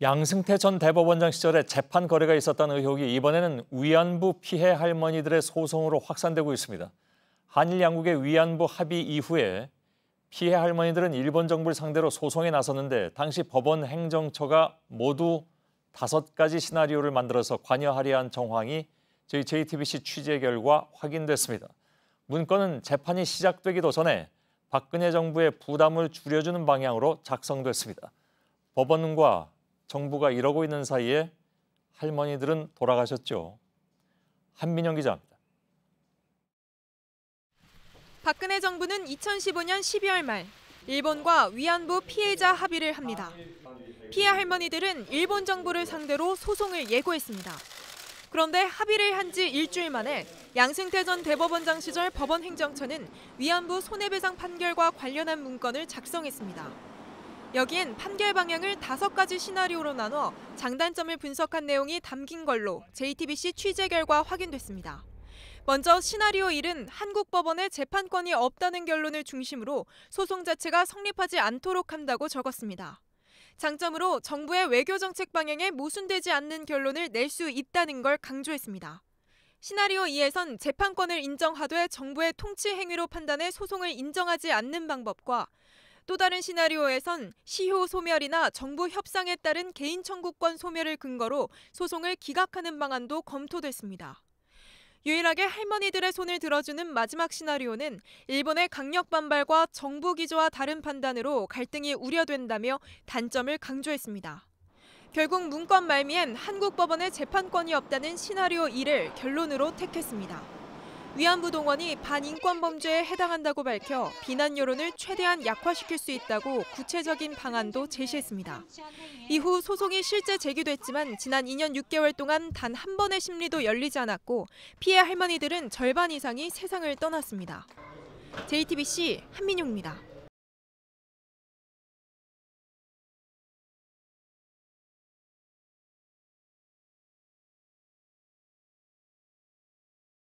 양승태 전 대법원장 시절에 재판 거래가 있었다는 의혹이 이번에는 위안부 피해 할머니들의 소송으로 확산되고 있습니다. 한일 양국의 위안부 합의 이후에 피해 할머니들은 일본 정부를 상대로 소송에 나섰는데 당시 법원 행정처가 모두 5가지 시나리오를 만들어서 관여하려 한 정황이 저희 JTBC 취재 결과 확인됐습니다. 문건은 재판이 시작되기도 전에 박근혜 정부의 부담을 줄여주는 방향으로 작성됐습니다. 법원과 정부가 이러고 있는 사이에 할머니들은 돌아가셨죠. 한민영 기자입니다. 박근혜 정부는 2015년 12월 말 일본과 위안부 피해자 합의를 합니다. 피해 할머니들은 일본 정부를 상대로 소송을 예고했습니다. 그런데 합의를 한 지 일주일 만에 양승태 전 대법원장 시절 법원 행정처는 위안부 손해배상 판결과 관련한 문건을 작성했습니다. 여기엔 판결 방향을 5가지 시나리오로 나눠 장단점을 분석한 내용이 담긴 걸로 JTBC 취재 결과 확인됐습니다. 먼저 시나리오 1은 한국 법원에 재판권이 없다는 결론을 중심으로 소송 자체가 성립하지 않도록 한다고 적었습니다. 장점으로 정부의 외교 정책 방향에 모순되지 않는 결론을 낼 수 있다는 걸 강조했습니다. 시나리오 2에선 재판권을 인정하되 정부의 통치 행위로 판단해 소송을 인정하지 않는 방법과 또 다른 시나리오에선 시효 소멸이나 정부 협상에 따른 개인 청구권 소멸을 근거로 소송을 기각하는 방안도 검토됐습니다. 유일하게 할머니들의 손을 들어주는 마지막 시나리오는 일본의 강력 반발과 정부 기조와 다른 판단으로 갈등이 우려된다며 단점을 강조했습니다. 결국 문건 말미엔 한국 법원에 재판권이 없다는 시나리오 2를 결론으로 택했습니다. 위안부 동원이 반인권 범죄에 해당한다고 밝혀 비난 여론을 최대한 약화시킬 수 있다고 구체적인 방안도 제시했습니다. 이후 소송이 실제 제기됐지만 지난 2년 6개월 동안 단 한 번의 심리도 열리지 않았고 피해 할머니들은 절반 이상이 세상을 떠났습니다. JTBC 한민용입니다.